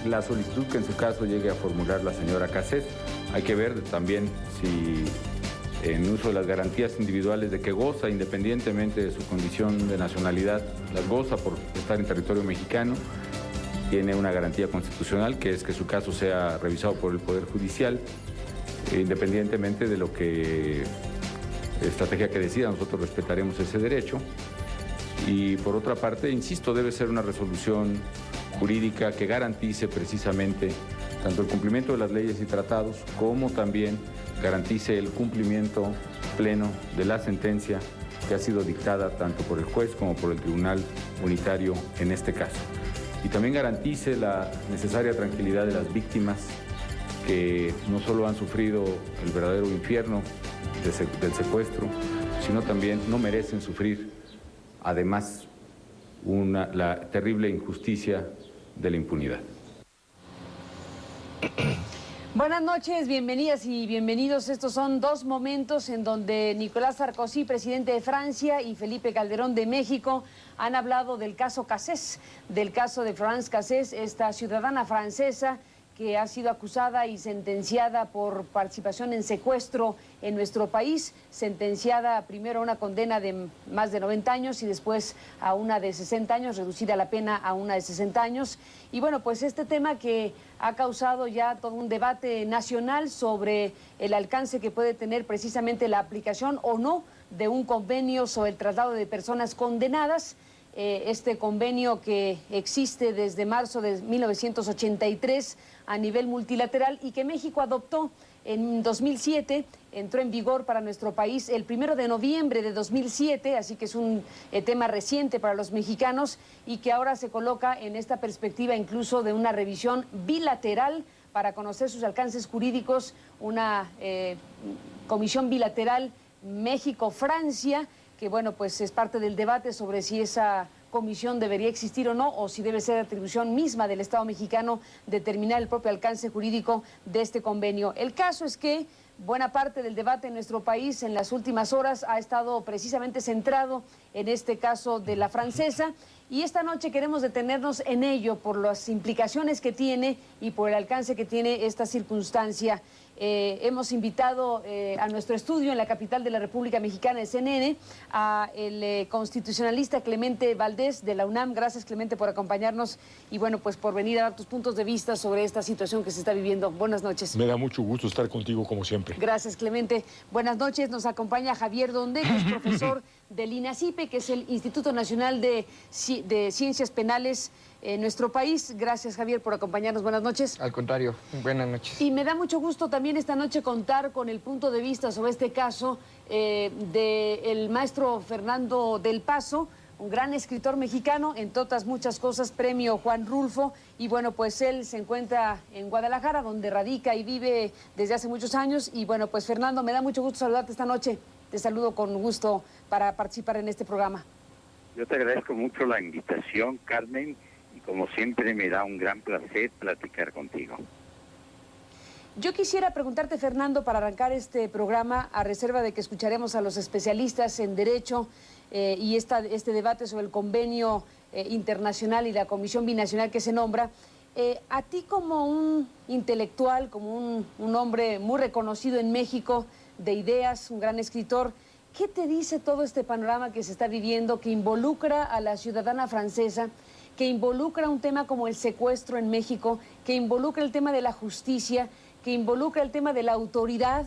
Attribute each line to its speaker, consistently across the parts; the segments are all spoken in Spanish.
Speaker 1: La solicitud que en su caso llegue a formular la señora Cassés, hay que ver también si en uso de las garantías individuales de que goza, independientemente de su condición de nacionalidad, las goza por estar en territorio mexicano, tiene una garantía constitucional, que es que su caso sea revisado por el Poder Judicial, independientemente de lo que estrategia que decida, nosotros respetaremos ese derecho. Y por otra parte, insisto, debe ser una resolución jurídica que garantice precisamente tanto el cumplimiento de las leyes y tratados, como también garantice el cumplimiento pleno de la sentencia que ha sido dictada tanto por el juez como por el Tribunal Unitario en este caso. Y también garantice la necesaria tranquilidad de las víctimas que no solo han sufrido el verdadero infierno del secuestro, sino también no merecen sufrir, además, la terrible injusticia de la impunidad.
Speaker 2: Buenas noches, bienvenidas y bienvenidos. Estos son dos momentos en donde Nicolás Sarkozy, presidente de Francia, y Felipe Calderón de México han hablado del caso Cassés, del caso de Florence Cassés, esta ciudadana francesa que ha sido acusada y sentenciada por participación en secuestro en nuestro país, sentenciada primero a una condena de más de 90 años y después a una de 60 años, reducida la pena a una de 60 años. Y bueno, pues este tema que ha causado ya todo un debate nacional sobre el alcance que puede tener precisamente la aplicación o no de un convenio sobre el traslado de personas condenadas. Este convenio que existe desde marzo de 1983 a nivel multilateral y que México adoptó en 2007, entró en vigor para nuestro país el 1 de noviembre de 2007, así que es un tema reciente para los mexicanos y que ahora se coloca en esta perspectiva incluso de una revisión bilateral para conocer sus alcances jurídicos, una comisión bilateral México-Francia, que bueno, pues es parte del debate sobre si esa comisión debería existir o no, o si debe ser atribución misma del Estado mexicano determinar el propio alcance jurídico de este convenio. El caso es que buena parte del debate en nuestro país en las últimas horas ha estado precisamente centrado en este caso de la francesa, y esta noche queremos detenernos en ello por las implicaciones que tiene y por el alcance que tiene esta circunstancia. Hemos invitado a nuestro estudio en la capital de la República Mexicana, de CNN, a el constitucionalista Clemente Valdés de la UNAM. Gracias, Clemente, por acompañarnos y bueno, pues por venir a dar tus puntos de vista sobre esta situación que se está viviendo. Buenas noches.
Speaker 3: Me da mucho gusto estar contigo como siempre.
Speaker 2: Gracias, Clemente. Buenas noches. Nos acompaña Javier Donde, que es profesor del INACIPE, que es el Instituto Nacional de Ciencias Penales en nuestro país. Gracias, Javier, por acompañarnos. Buenas noches.
Speaker 4: Al contrario, buenas noches.
Speaker 2: Y me da mucho gusto también esta noche contar con el punto de vista sobre este caso del maestro Fernando del Paso, un gran escritor mexicano, entre otras muchas cosas, premio Juan Rulfo, y bueno, pues él se encuentra en Guadalajara, donde radica y vive desde hace muchos años, y bueno, pues Fernando, me da mucho gusto saludarte esta noche. Te saludo con gusto para participar en este programa.
Speaker 5: Yo te agradezco mucho la invitación, Carmen, y como siempre me da un gran placer platicar contigo.
Speaker 2: Yo quisiera preguntarte, Fernando, para arrancar este programa, a reserva de que escucharemos a los especialistas en Derecho y este debate sobre el convenio internacional y la comisión binacional que se nombra, a ti como un intelectual, como un hombre muy reconocido en México, de ideas, un gran escritor, ¿qué te dice todo este panorama que se está viviendo, que involucra a la ciudadana francesa, que involucra un tema como el secuestro en México, que involucra el tema de la justicia, que involucra el tema de la autoridad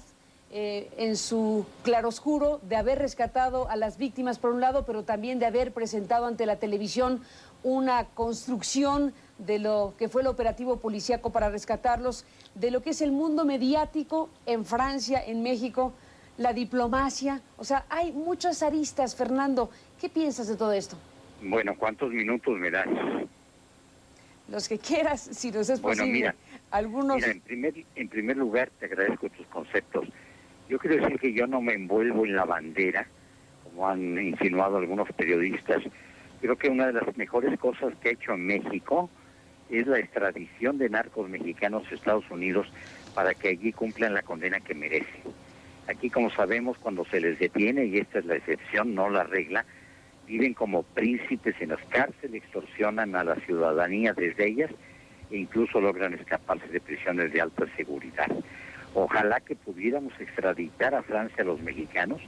Speaker 2: en su claroscuro de haber rescatado a las víctimas por un lado, pero también de haber presentado ante la televisión una construcción de lo que fue el operativo policíaco para rescatarlos, de lo que es el mundo mediático en Francia, en México, la diplomacia? O sea, hay muchas aristas, Fernando. ¿Qué piensas de todo esto?
Speaker 5: Bueno, ¿cuántos minutos me das?
Speaker 2: Los que quieras, si nos es posible.
Speaker 5: Bueno, mira,
Speaker 2: algunos...
Speaker 5: en primer lugar te agradezco tus conceptos. Yo quiero decir que yo no me envuelvo en la bandera, como han insinuado algunos periodistas. Creo que una de las mejores cosas que ha hecho en México es la extradición de narcos mexicanos a Estados Unidos para que allí cumplan la condena que merecen. Aquí, como sabemos, cuando se les detiene, y esta es la excepción, no la regla, viven como príncipes en las cárceles, extorsionan a la ciudadanía desde ellas e incluso logran escaparse de prisiones de alta seguridad. Ojalá que pudiéramos extraditar a Francia a los mexicanos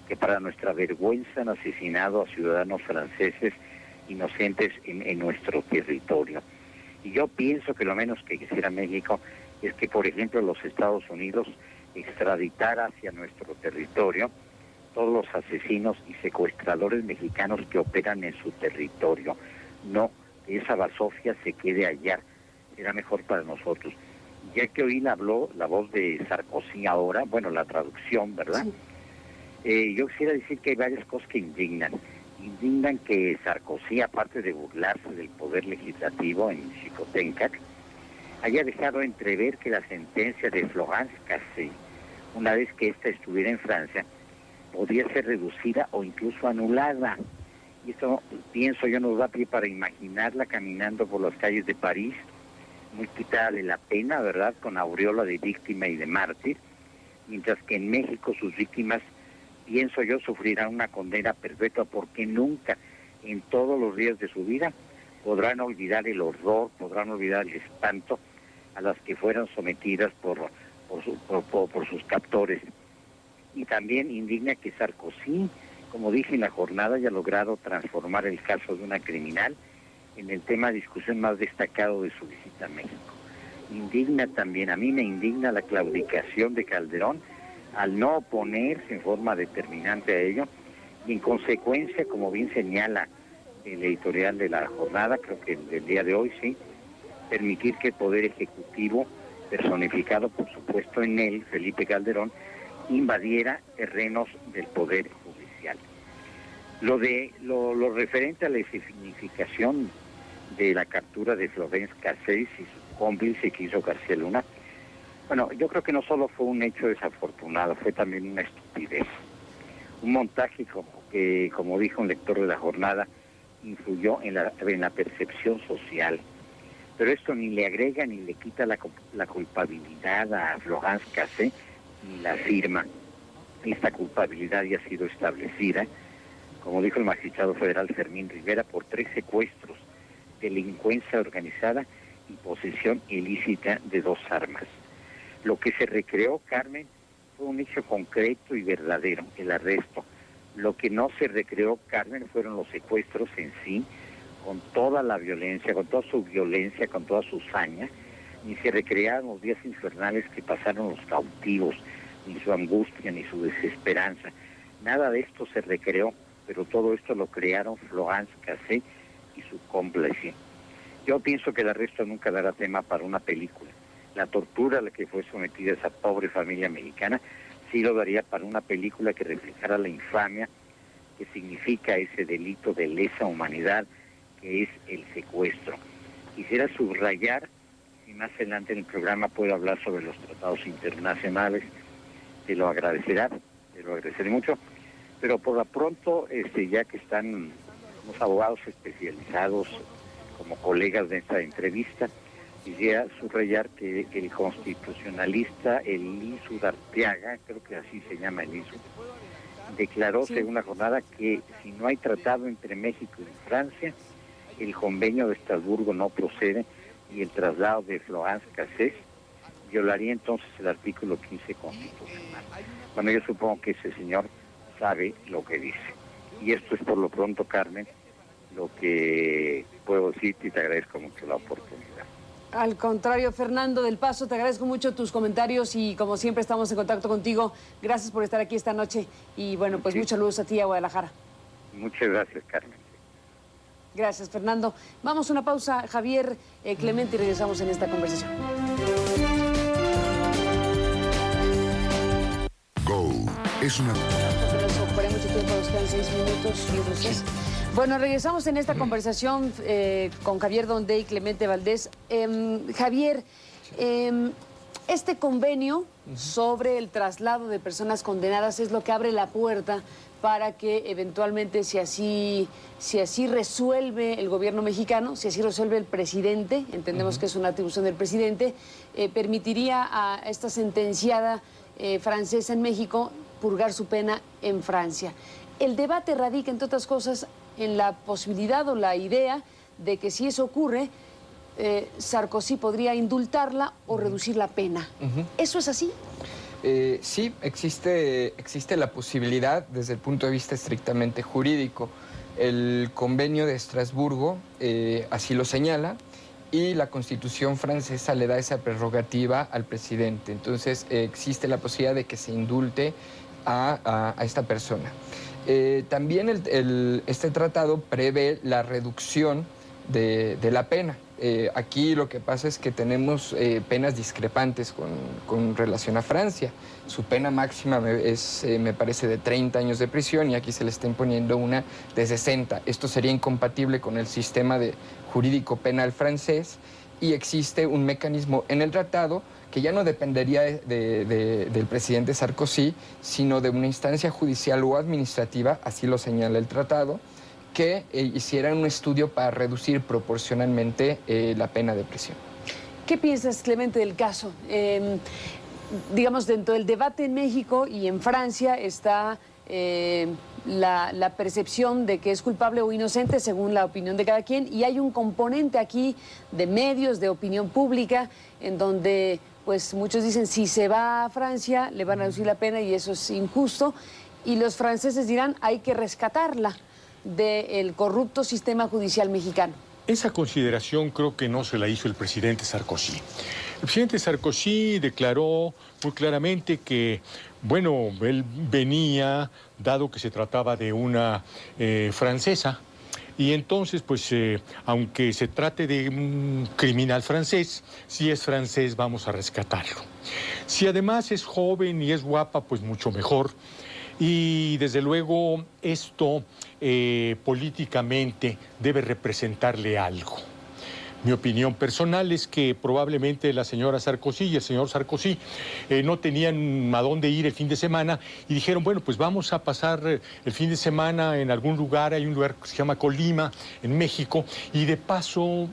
Speaker 5: que para nuestra vergüenza han asesinado a ciudadanos franceses inocentes en nuestro territorio. Y yo pienso que lo menos que quisiera México es que, por ejemplo, los Estados Unidos extraditara hacia nuestro territorio todos los asesinos y secuestradores mexicanos que operan en su territorio. No, que esa basofia se quede allá, será mejor para nosotros. Ya que oí la voz de Sarkozy ahora, bueno, la traducción, ¿verdad? Sí. Yo quisiera decir que hay varias cosas que indignan. Indignan que Sarkozy, aparte de burlarse del poder legislativo en Xicoténcac, haya dejado entrever que la sentencia de Florence Cassé, una vez que ésta estuviera en Francia, podría ser reducida o incluso anulada. Y esto, pienso yo, nos da pie para imaginarla caminando por las calles de París, muy quitada de la pena, ¿verdad?, con aureola de víctima y de mártir, mientras que en México sus víctimas, pienso yo, sufrirán una condena perpetua porque nunca, en todos los días de su vida, podrán olvidar el horror, podrán olvidar el espanto a las que fueran sometidas por sus captores. Y también indigna que Sarkozy, como dije en la jornada, haya logrado transformar el caso de una criminal en el tema de discusión más destacado de su visita a México. Indigna también, a mí me indigna la claudicación de Calderón al no oponerse en forma determinante a ello, y en consecuencia, como bien señala el editorial de la jornada, creo que del día de hoy, sí, permitir que el Poder Ejecutivo, personificado por supuesto en él, Felipe Calderón, invadiera terrenos del Poder Judicial. Lo referente a la significación de la captura de Florence Cassé y su cómplice que hizo García Luna, bueno, yo creo que no solo fue un hecho desafortunado, fue también una estupidez. Un montaje que, como dijo un lector de la jornada, influyó en la percepción social. Pero esto ni le agrega ni le quita la culpabilidad a Florence Cassé, ni la firma. Esta culpabilidad ya ha sido establecida, como dijo el magistrado federal Fermín Rivera, por 3 secuestros, delincuencia organizada y posesión ilícita de 2 armas. Lo que se recreó, Carmen, fue un hecho concreto y verdadero, el arresto. Lo que no se recreó, Carmen, fueron los secuestros en sí, con toda la violencia, con toda su violencia, con toda su saña, ni se recrearon los días infernales que pasaron los cautivos, ni su angustia, ni su desesperanza. Nada de esto se recreó, pero todo esto lo crearon Florence Cassé y su cómplice. Yo pienso que el arresto nunca dará tema para una película. La tortura a la que fue sometida esa pobre familia mexicana sí lo daría para una película que reflejara la infamia que significa ese delito de lesa humanidad que es el secuestro. Quisiera subrayar, y más adelante en el programa puedo hablar sobre los tratados internacionales, te lo agradeceré mucho, pero por lo pronto, ya que están los abogados especializados como colegas de esta entrevista, quisiera subrayar que el constitucionalista Elisu Arteaga, creo que así se llama Elisu, declaró según la jornada que si no hay tratado entre México y Francia, el convenio de Estrasburgo no procede y el traslado de Florence Cassé violaría entonces el artículo 15 constitucional. Bueno, yo supongo que ese señor sabe lo que dice. Y esto es por lo pronto, Carmen, lo que puedo decirte, y te agradezco mucho la oportunidad.
Speaker 2: Al contrario, Fernando del Paso, te agradezco mucho tus comentarios y como siempre estamos en contacto contigo. Gracias por estar aquí esta noche y bueno, pues muchos saludos a ti a Guadalajara.
Speaker 5: Muchas gracias, Carmen.
Speaker 2: Gracias, Fernando. Vamos a una pausa, Javier, Clemente, y regresamos en esta conversación.
Speaker 4: Go es una...
Speaker 2: Nos ocuparé mucho tiempo, nos quedan 6 minutos y otros 6. Bueno, regresamos en esta conversación con Javier Donde y Clemente Valdés. Javier, este convenio sobre el traslado de personas condenadas es lo que abre la puerta para que eventualmente, si así resuelve el gobierno mexicano, si así resuelve el presidente, entendemos que es una atribución del presidente, permitiría a esta sentenciada francesa en México purgar su pena en Francia. El debate radica, entre otras cosas, en la posibilidad o la idea de que si eso ocurre, Sarkozy podría indultarla o reducir la pena. ¿Eso es así?
Speaker 6: Sí, existe la posibilidad desde el punto de vista estrictamente jurídico. El convenio de Estrasburgo así lo señala y la Constitución francesa le da esa prerrogativa al presidente. Entonces existe la posibilidad de que se indulte a esta persona. También este tratado prevé la reducción de la pena. Aquí lo que pasa es que tenemos penas discrepantes con relación a Francia. Su pena máxima me parece de 30 años de prisión y aquí se le está imponiendo una de 60. Esto sería incompatible con el sistema jurídico penal francés y existe un mecanismo en el tratado que ya no dependería del presidente Sarkozy, sino de una instancia judicial o administrativa, así lo señala el tratado, que hicieran un estudio para reducir proporcionalmente la pena de prisión.
Speaker 2: ¿Qué piensas, Clemente, del caso? Digamos, dentro del debate en México y en Francia está la percepción de que es culpable o inocente según la opinión de cada quien, y hay un componente aquí de medios, de opinión pública, en donde pues muchos dicen si se va a Francia le van a reducir la pena y eso es injusto, y los franceses dirán hay que rescatarla del corrupto sistema judicial mexicano.
Speaker 3: Esa consideración creo que no se la hizo el presidente Sarkozy. El presidente Sarkozy declaró muy claramente que, bueno, él venía, dado que se trataba de una francesa, y entonces, pues, aunque se trate de un criminal francés, si es francés vamos a rescatarlo. Si además es joven y es guapa, pues mucho mejor. Y desde luego esto políticamente debe representarle algo. Mi opinión personal es que probablemente la señora Sarkozy y el señor Sarkozy no tenían a dónde ir el fin de semana y dijeron, bueno, pues vamos a pasar el fin de semana en algún lugar, hay un lugar que se llama Colima, en México, y de paso,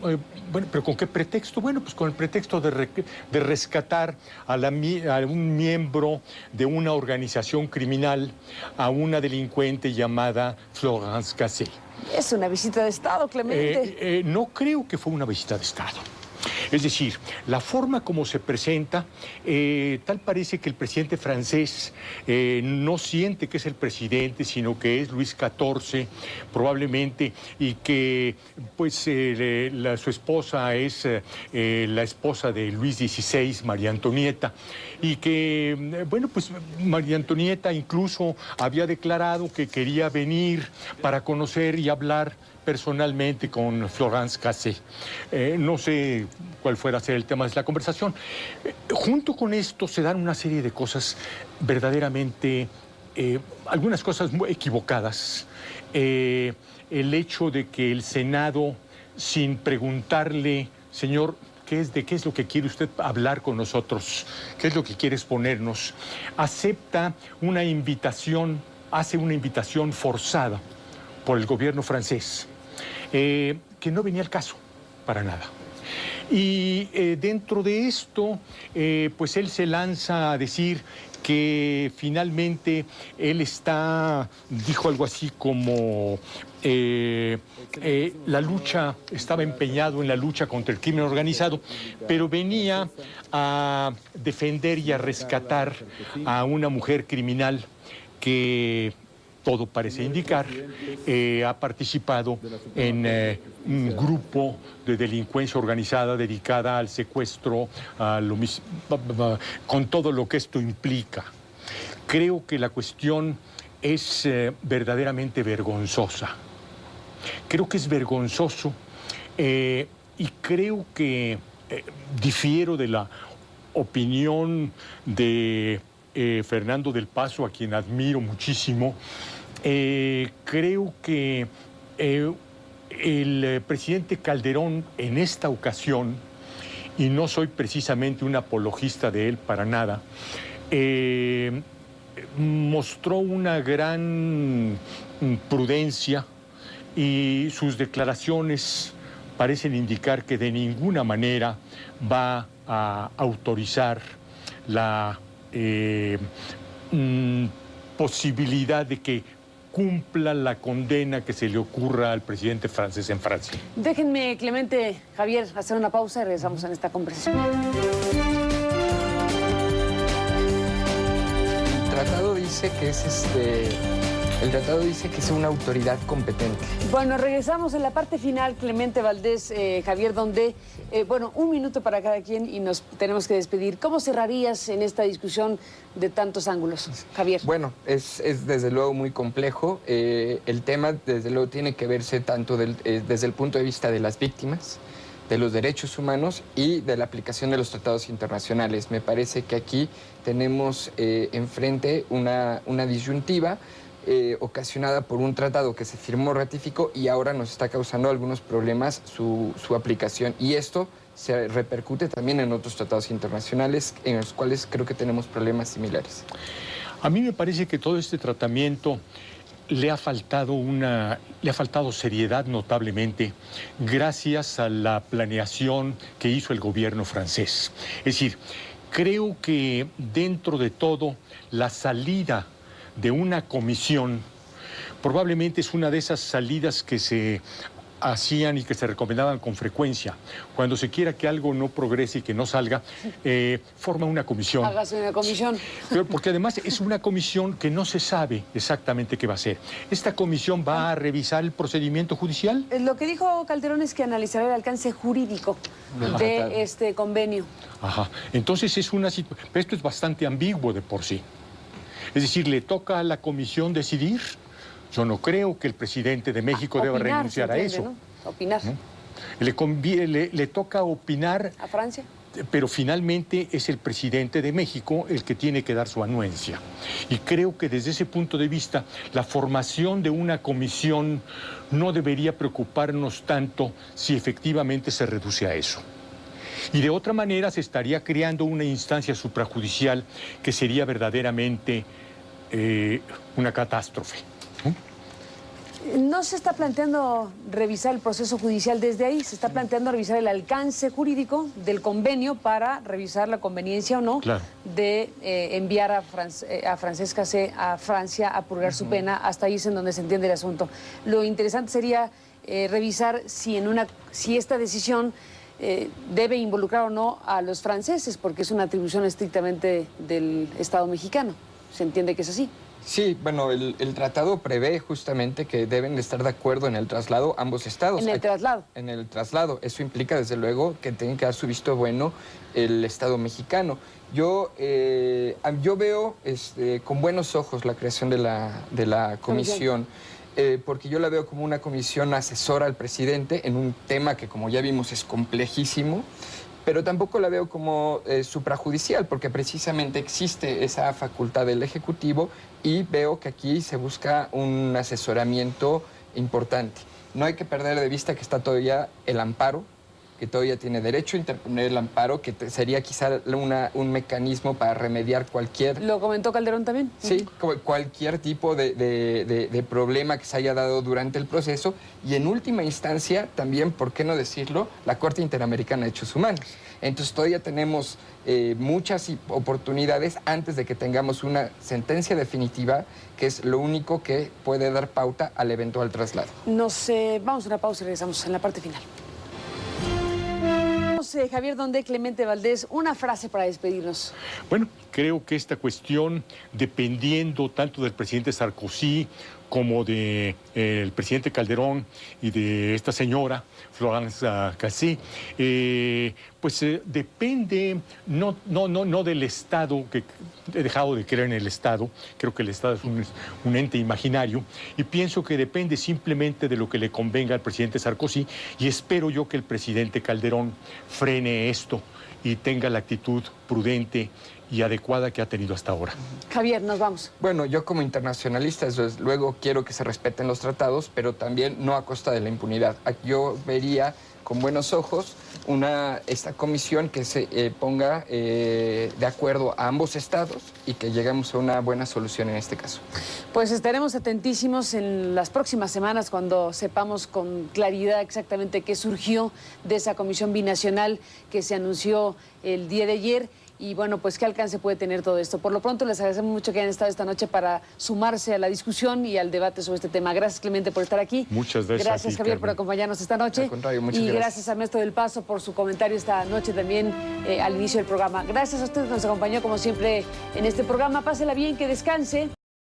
Speaker 3: bueno, ¿pero con qué pretexto? Bueno, pues con el pretexto de rescatar a un miembro de una organización criminal, a una delincuente llamada Florence Cassé.
Speaker 2: Es una visita de Estado, Clemente.
Speaker 3: No creo que fue una visita de Estado. Es decir, la forma como se presenta, tal parece que el presidente francés no siente que es el presidente, sino que es Luis XIV, probablemente, y que pues su esposa es la esposa de Luis XVI, María Antonieta, y que, bueno, pues María Antonieta incluso había declarado que quería venir para conocer y hablar personalmente con Florence Cassé. No sé cuál fuera a ser el tema de la conversación. Junto con esto se dan una serie de cosas verdaderamente, algunas cosas muy equivocadas. El hecho de que el Senado, sin preguntarle, señor, ¿de qué es lo que quiere usted hablar con nosotros? ¿Qué es lo que quiere exponernos? Acepta una invitación, hace una invitación forzada por el gobierno francés, que no venía al caso para nada. Y dentro de esto, pues él se lanza a decir que finalmente él dijo algo así como estaba empeñado en la lucha contra el crimen organizado, pero venía a defender y a rescatar a una mujer criminal que todo parece indicar, ha participado en un grupo de delincuencia organizada dedicada al secuestro, con todo lo que esto implica. Creo que la cuestión es verdaderamente vergonzosa. Creo que es vergonzoso y creo que difiero de la opinión de Fernando del Paso, a quien admiro muchísimo. Creo que el presidente Calderón en esta ocasión, y no soy precisamente un apologista de él para nada, mostró una gran prudencia y sus declaraciones parecen indicar que de ninguna manera va a autorizar la posibilidad de que cumpla la condena que se le ocurra al presidente francés en Francia.
Speaker 2: Déjenme, Clemente, Javier, hacer una pausa y regresamos en esta conversación.
Speaker 6: El tratado dice que es una autoridad competente.
Speaker 2: Bueno, regresamos en la parte final, Clemente Valdés, Javier, donde, un minuto para cada quien y nos tenemos que despedir. ¿Cómo cerrarías en esta discusión de tantos ángulos, Javier?
Speaker 6: Bueno, es desde luego muy complejo. El tema, desde luego, tiene que verse tanto desde el punto de vista de las víctimas, de los derechos humanos y de la aplicación de los tratados internacionales. Me parece que aquí tenemos enfrente una disyuntiva ocasionada por un tratado que se firmó, ratificó y ahora nos está causando algunos problemas su aplicación. Y esto se repercute también en otros tratados internacionales en los cuales creo que tenemos problemas similares.
Speaker 3: A mí me parece que todo este tratamiento le ha faltado seriedad notablemente gracias a la planeación que hizo el gobierno francés. Es decir, creo que dentro de todo la salida de una comisión probablemente es una de esas salidas que se hacían y que se recomendaban con frecuencia. Cuando se quiera que algo no progrese y que no salga, forma una comisión.
Speaker 2: Hágase una comisión.
Speaker 3: Porque además es una comisión que no se sabe exactamente qué va a hacer. ¿Esta comisión va a revisar el procedimiento judicial?
Speaker 2: Lo que dijo Calderón es que analizará el alcance jurídico de este convenio.
Speaker 3: Ajá. Entonces es una situación... Esto es bastante ambiguo de por sí. Es decir, ¿le toca a la comisión decidir? Yo no creo que el presidente de México deba renunciar a eso.
Speaker 2: ¿No? Opinar.
Speaker 3: ¿No? Le toca opinar...
Speaker 2: ¿A Francia?
Speaker 3: Pero finalmente es el presidente de México el que tiene que dar su anuencia. Y creo que desde ese punto de vista, la formación de una comisión no debería preocuparnos tanto si efectivamente se reduce a eso. Y de otra manera se estaría creando una instancia suprajudicial que sería verdaderamente una catástrofe.
Speaker 2: No se está planteando revisar el proceso judicial desde ahí, se está planteando revisar el alcance jurídico del convenio para revisar la conveniencia o no de enviar a Francesc Cassé a Francia a purgar su pena. Hasta ahí es en donde se entiende el asunto. Lo interesante sería revisar si esta decisión debe involucrar o no a los franceses, porque es una atribución estrictamente del Estado mexicano. ¿Se entiende que es así?
Speaker 6: Sí, bueno, el tratado prevé justamente que deben estar de acuerdo en el traslado ambos estados.
Speaker 2: ¿En el traslado?
Speaker 6: En el traslado. Eso implica, desde luego, que tienen que dar su visto bueno el Estado mexicano. Yo veo con buenos ojos la creación de la comisión. Porque yo la veo como una comisión asesora al presidente en un tema que, como ya vimos, es complejísimo, pero tampoco la veo como suprajudicial, porque precisamente existe esa facultad del Ejecutivo y veo que aquí se busca un asesoramiento importante. No hay que perder de vista que está todavía el amparo, que todavía tiene derecho a interponer el amparo, que sería quizá un mecanismo para remediar cualquier...
Speaker 2: ¿Lo comentó Calderón también?
Speaker 6: Sí, cualquier tipo de problema que se haya dado durante el proceso y en última instancia también, ¿por qué no decirlo?, la Corte Interamericana de Derechos Humanos. Entonces todavía tenemos muchas oportunidades antes de que tengamos una sentencia definitiva, que es lo único que puede dar pauta al eventual traslado.
Speaker 2: Vamos a una pausa y regresamos en la parte final. Javier Donde, Clemente Valdés, una frase para despedirnos.
Speaker 3: Bueno, creo que esta cuestión, dependiendo tanto del presidente Sarkozy como del presidente Calderón y de esta señora, Florence Cassé, depende no del Estado, que he dejado de creer en el Estado, creo que el Estado es un ente imaginario, y pienso que depende simplemente de lo que le convenga al presidente Sarkozy, y espero yo que el presidente Calderón frene esto y tenga la actitud prudente y adecuada que ha tenido hasta ahora.
Speaker 2: Javier, nos vamos.
Speaker 6: Bueno, yo como internacionalista, desde luego quiero que se respeten los tratados, pero también no a costa de la impunidad. Yo vería con buenos ojos esta comisión que se ponga de acuerdo a ambos estados y que lleguemos a una buena solución en este caso.
Speaker 2: Pues estaremos atentísimos en las próximas semanas cuando sepamos con claridad exactamente qué surgió de esa comisión binacional que se anunció el día de ayer y bueno, pues qué alcance puede tener todo esto. Por lo pronto les agradecemos mucho que hayan estado esta noche para sumarse a la discusión y al debate sobre este tema. Gracias, Clemente, por estar aquí.
Speaker 3: Muchas gracias.
Speaker 2: Gracias, Javier, por acompañarnos esta noche.
Speaker 6: Al contrario, muchas
Speaker 2: y
Speaker 6: gracias.
Speaker 2: gracias a Ernesto del Paso por su comentario esta noche también al inicio del programa. Gracias a usted que nos acompañó como siempre en este programa. Pásela bien, que descanse